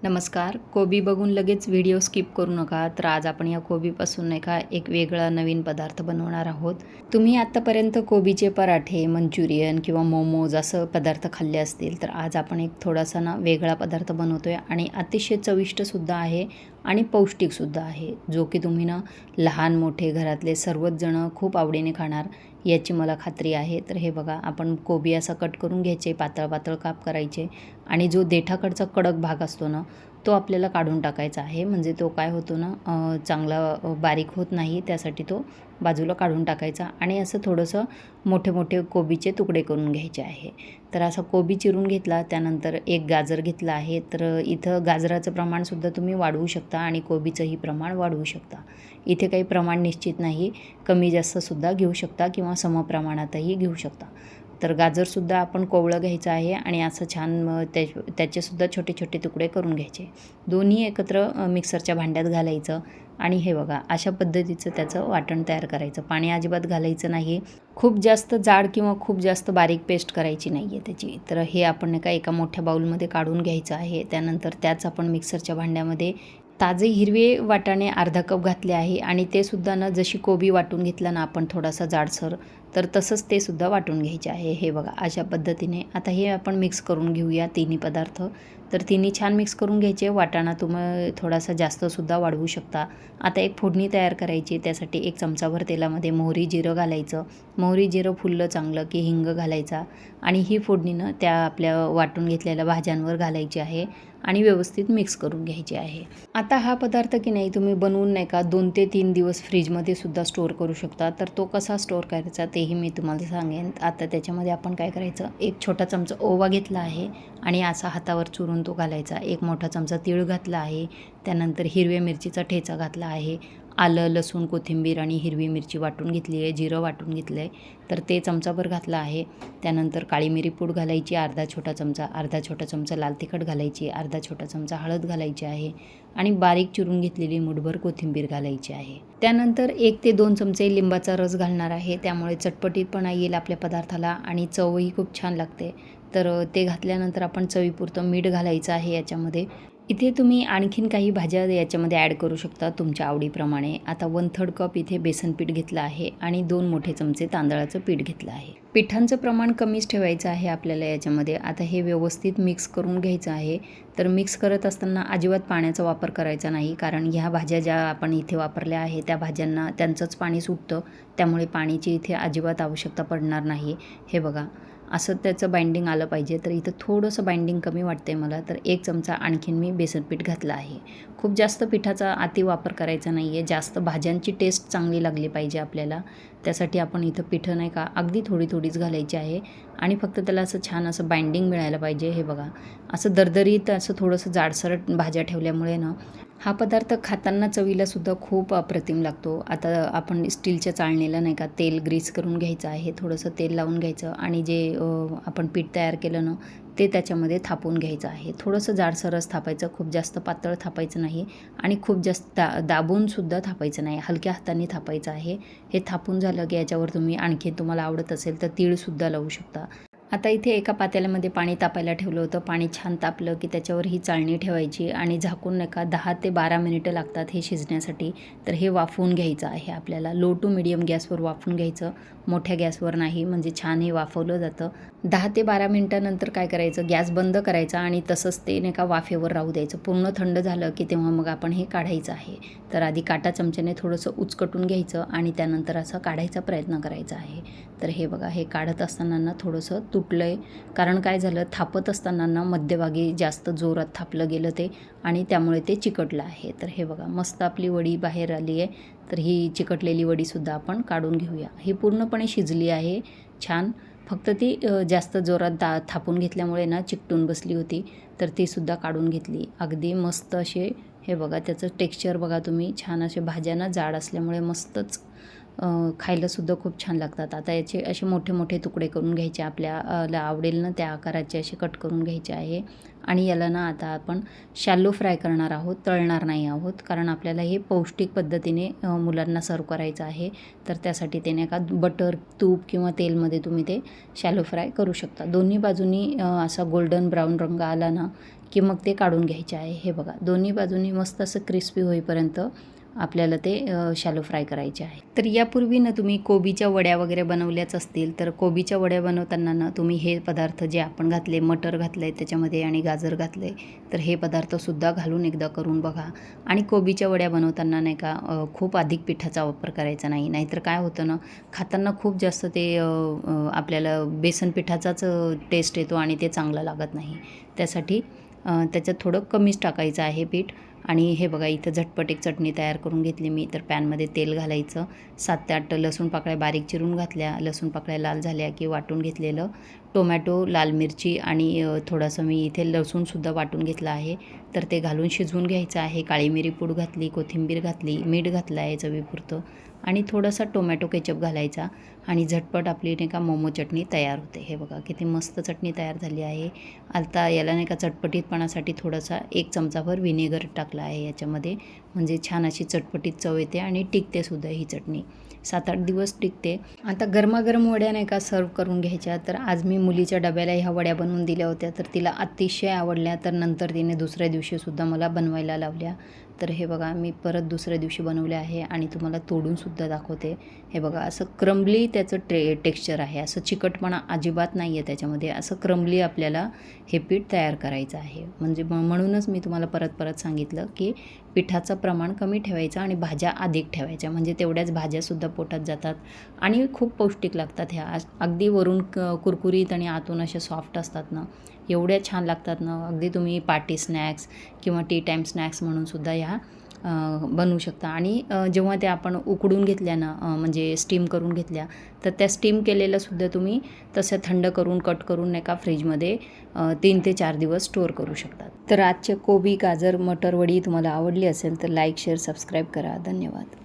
नमस्कार. कोबी बघून लगेच व्हिडिओ स्किप करू नका. तर आज आपण या कोबीपासून नाही का एक वेगळा नवीन पदार्थ बनवणार आहोत. तुम्ही आत्तापर्यंत कोबीचे पराठे, मंचुरियन किंवा मोमोज असं पदार्थ खाल्ले असतील. तर आज आपण एक थोडासा ना वेगळा पदार्थ बनवतोय आणि अतिशय चविष्टसुद्धा आहे आणि पौष्टिकसुद्धा आहे. जो की तुम्ही ना लहान मोठे घरातले सर्वच जण खूप आवडीने खाणार याची मला खात्री आहे. तर हे बघा, आपण कोबी असा कट करून घ्यायचे, पातळ पातळ काप करायचे आणि जो देठाकडचा कडक भाग असतो ना तो आपल्याला काढून टाकायचा आहे. म्हणजे तो काय होतो ना चांगला बारीक होत नाही, त्यासाठी तो बाजूला काढून टाकायचा आणि असं थोडंसं मोठे मोठे कोबीचे तुकडे करून घ्यायचे आहे. तर असा कोबी चिरून घेतला, त्यानंतर एक गाजर घेतला आहे. तर इथं गाजराचं प्रमाणसुद्धा तुम्ही वाढवू शकता आणि कोबीचंही प्रमाण वाढवू शकता. इथे काही प्रमाण निश्चित नाही, कमी जास्तसुद्धा घेऊ शकता किंवा समप्रमाणातही घेऊ शकता. तर गाजरसुद्धा आपण कोवळं घ्यायचं आहे आणि असं छान त्याचेसुद्धा छोटे छोटे तुकडे करून घ्यायचे. दोन्ही एकत्र मिक्सरच्या भांड्यात घालायचं आणि हे बघा अशा पद्धतीचं त्याचं वाटण तयार करायचं. पाणी अजिबात घालायचं नाही. खूप जास्त जाड किंवा खूप जास्त बारीक पेस्ट करायची नाही आहे त्याची. तर हे आपण नाही का एका मोठ्या बाऊलमध्ये काढून घ्यायचं आहे. त्यानंतर त्याच आपण मिक्सरच्या भांड्यामध्ये ताजे हिरवे वाटाणे अर्धा कप घातले आहे आणि ते सुद्धा ना जशी कोबी वाटून घेतला ना आपण थोडासा जाडसर, तर तसंच ते सुद्धा वाटून घ्यायचे आहे. हे बघा अशा पद्धतीने आता हे आपण मिक्स करून घेऊया तिन्ही पदार्थ. तर तिन्ही छान मिक्स करून घ्यायचे. वाटाणा तुम्ही थोडासा जास्तसुद्धा वाढवू शकता. आता एक फोडणी तयार करायची. त्यासाठी एक चमचाभर तेलामध्ये मोहरी जिरं घालायचं. मोहरी जिरं फुललं चांगलं की हिंग घालायचा आणि ही फोडणीनं त्या आपल्या वाटून घेतलेल्या भाज्यांवर घालायची आहे आणि व्यवस्थित मिक्स करून घ्यायची आहे. आता हा पदार्थ की नाही तुम्ही बनवून नाही का 2 ते 3 दिवस फ्रीजमध्ये सुद्धा स्टोअर करू शकता. तर तो कसा स्टोअर करायचा तेही मी तुम्हाला सांगेन. आता त्याच्यामध्ये आपण काय करायचं, एक छोटा चमचा ओवा घेतला आहे आणि असा हातावर चुरून तो घालायचा. एक मोठा चमचा तीळ घातला आहे. त्यानंतर हिरव्या मिरचीचा ठेचा घातला आहे. आलं, लसूण, कोथिंबीर आणि हिरवी मिरची वाटून घेतली आहे. जिरं वाटून घेतलं आहे, तर ते चमचाभर घातलं आहे. त्यानंतर काळी मिरी पूड घालायची अर्धा छोटा चमचा. अर्धा छोटा चमचा लाल तिखट घालायची. अर्धा छोटा चमचा हळद घालायची आहे आणि बारीक चिरून घेतलेली मुठभर कोथिंबीर घालायची आहे. त्यानंतर 1 ते 2 चमचे लिंबाचा रस घालणार आहे. त्यामुळे चटपटीतपणा येईल आपल्या पदार्थाला आणि चवही खूप छान लागते. तर ते घातल्यानंतर आपण चवीपुरतं मीठ घालायचं आहे याच्यामध्ये. इथे तुम्ही आणखीन काही भाज्या याच्यामध्ये ॲड करू शकता तुमच्या आवडीप्रमाणे. आता 1/3 कप इथे बेसन पीठ घेतलं आहे आणि 2 मोठे चमचे तांदळाचं पीठ घेतलं आहे. पिठांचं प्रमाण कमीच ठेवायचं आहे आपल्याला याच्यामध्ये. आता हे व्यवस्थित मिक्स करून घ्यायचं आहे. तर मिक्स करत असताना अजिबात पाण्याचा वापर करायचा नाही, कारण ह्या भाज्या ज्या आपण इथे वापरल्या आहे त्या भाज्यांना त्यांचंच पाणी सुटतं. त्यामुळे पाण्याची इथे अजिबात आवश्यकता पडणार नाही. हे बघा असं त्याचं बाइंडिंग आलं पाहिजे. तर इथं थोडंसं बाइंडिंग कमी वाटतं आहे मला. तर 1 चमचा आणखीन मी बेसन पीठ घातलं आहे. खूप जास्त पिठाचा अति वापर करायचा नाही आहे. जास्त भाज्यांची टेस्ट चांगली लागली पाहिजे आपल्याला. त्यासाठी आपण इथं पिठं नाही का अगदी थोडी थोडीच घालायची आहे आणि फक्त त्याला असं छान असं बाइंडिंग मिळायला पाहिजे. हे बघा असं दरदरीत असं थोडंसं जाडसर भाज्या ठेवल्यामुळे ना हा पदार्थ खाताना चवीलासुद्धा खूप अप्रतिम लागतो. आता आपण स्टीलच्या चाळणीला नाही का तेल ग्रीस करून घ्यायचं आहे. थोडंसं तेल लावून घ्यायचं आणि जे आपण पीठ तयार केलं ना ते त्याच्यामध्ये थापून घ्यायचं आहे. थोडंसं जाडसरच थापायचं, खूप जास्त पातळ थापायचं नाही आणि खूप जास्त दाबूनसुद्धा थापायचं नाही. हलक्या हाताने थापायचं आहे. हे थापून झालं की याच्यावर तुम्ही आणखी तुम्हाला आवडत असेल तर तीळसुद्धा लावू शकता. आता इथे एका पातेल्यामध्ये पाणी तापायला ठेवलं होतं. पाणी छान तापलं की त्याच्यावर ही चाळणी ठेवायची आणि झाकून नाही का 10 ते 12 मिनिटं लागतात हे शिजण्यासाठी. तर हे वाफवून घ्यायचं आहे आपल्याला. लो टू मीडियम गॅसवर वाफवून घ्यायचं, मोठ्या गॅसवर नाही, म्हणजे छान हे वाफवलं जातं. 10 ते 12 मिनिटानंतर काय करायचं, गॅस बंद करायचा आणि तसंच ते नाही का वाफेवर राहू द्यायचं. पूर्ण थंड झालं की तेव्हा मग आपण हे काढायचं आहे. तर आधी काटा चमच्याने थोडंसं उचकटून घ्यायचं आणि त्यानंतर असं काढायचा प्रयत्न करायचा आहे. तर हे बघा हे काढत असताना ना थोडंसं तुटलं आहे, कारण काय झालं थापत असताना ना मध्यभागी जास्त जोरात थापलं गेलं ते आणि त्यामुळे ते चिकटलं आहे. तर हे बघा मस्त आपली वडी बाहेर आली आहे. तर ही चिकटलेली वडीसुद्धा आपण काढून घेऊया. ही पूर्णपणे शिजली आहे छान. फक्त ती जास्त जोरात थापून घेतल्यामुळे ना चिकटून बसली होती. तर तीसुद्धा काढून घेतली. अगदी मस्त असे हे बघा त्याचं टेक्स्चर बघा तुम्ही, छान असे भाज्या ना जाड असल्यामुळे मस्तच खायलासुद्धा खूप छान लागतात. आता याचे असे मोठे मोठे तुकडे करून घ्यायचे, आपल्याला आवडेल ना त्या आकाराचे असे कट करून घ्यायचे आहे. आणि याला ना आता आपण शॅलो फ्राय करणार आहोत, तळणार नाही आहोत, कारण आपल्याला हे पौष्टिक पद्धतीने मुलांना सर्व करायचं आहे. तर त्यासाठी ते नाही का बटर, तूप किंवा तेलमध्ये तुम्ही ते शॅलो फ्राय करू शकता. दोन्ही बाजूनी असा गोल्डन ब्राऊन रंग आला ना की मग ते काढून घ्यायचे आहे. हे बघा, दोन्ही बाजूनी मस्त असं क्रिस्पी होईपर्यंत आपल्याला ते शॅलो फ्राय करायचे आहे. तर यापूर्वी ना तुम्ही कोबीच्या वड्या वगैरे बनवल्याच असतील, तर कोबीच्या वड्या बनवताना ना तुम्ही हे पदार्थ जे आपण घातले, मटर घातलं आहे त्याच्यामध्ये आणि गाजर घातलं आहे, तर हे पदार्थसुद्धा घालून एकदा करून बघा. आणि कोबीच्या वड्या बनवताना नाही का खूप अधिक पिठाचा वापर करायचा नाही, नाहीतर काय होतं ना, खाताना खूप जास्त ते आपल्याला बेसन पिठाचाच टेस्ट येतो आणि ते चांगलं लागत नाही. त्यासाठी त्याच्यात थोडं कमीच टाकायचं आहे पीठ. आणि हे बघा, इथं झटपट एक चटणी तयार करून घेतली मी. तर पॅनमध्ये तेल घालायचं, 7 ते 8 लसूण पाकळ्या बारीक चिरून घातल्या. लसूण पाकळ्या लाल झाल्या की वाटून घेतलेलं टोमॅटो, लाल मिरची आणि थोडंसं मी इथे लसूणसुद्धा वाटून घेतलं आहे. तर ते घालून शिजवून घ्यायचं आहे. काळी मिरी पूड घातली, कोथिंबीर घातली, मीठ घातलं आहे चवीपुरतं आणि थोडासा टोमॅटो केचप घालायचा आणि झटपट आपली नाही का मोमो चटणी तयार होते. हे बघा किती मस्त चटणी तयार झाली आहे. आता याला नाही का चटपटीतपणासाठी थोडासा 1 चमचाभर व्हिनेगर टाकला आहे याच्यामध्ये, म्हणजे छान अशी चटपटीत चव येते आणि टिकतेसुद्धा ही चटणी. 7-8 दिवस टिकते. आता गरमागरम वड्या नाही का सर्व करून घ्यायच्या. तर आज मी मुलीच्या डब्याला ह्या वड्या बनवून दिल्या होत्या, तर तिला अतिशय आवडल्या. तर नंतर तिने दुसऱ्या दिवशीसुद्धा मला बनवायला लावल्या. तर हे बघा, मी परत दुसऱ्या दिवशी बनवले आहे आणि तुम्हाला तोडूनसुद्धा दाखवते. हे बघा, असं क्रम्बली त्याचं टेक्स्चर आहे, असं चिकटपणा अजिबात नाही आहे त्याच्यामध्ये. असं क्रम्बली आपल्याला हे पीठ तयार करायचं आहे. म्हणजे म्हणूनच मी तुम्हाला परत परत सांगितलं की पिठाचं प्रमाण कमी ठेवायचं आणि भाज्या अधिक ठेवायच्या, म्हणजे तेवढ्याच भाज्यासुद्धा पोटात जातात आणि खूप पौष्टिक लागतात. ह्या अगदी वरून कुरकुरीत आणि आतून अशा सॉफ्ट असतात ना, एवढ्या छान लागतात ना. अगदी तुम्ही पार्टी स्नॅक्स किंवा टी टाईम स्नॅक्स म्हणूनसुद्धा ह्या बनवू शकता. आणि जेव्हा त्या आपण उकडून घेतल्या ना, म्हणजे स्टीम करून घेतल्या, तर त्या स्टीम केलेल्यासुद्धा तुम्ही तसं थंड करून कट करून नाही का फ्रीजमध्ये 3 ते 4 दिवस स्टोअर करू शकतात. तर आजचे कोबी, गाजर, मटर वडी तुम्हाला आवडली असेल तर लाईक, शेअर, सबस्क्राईब करा. धन्यवाद.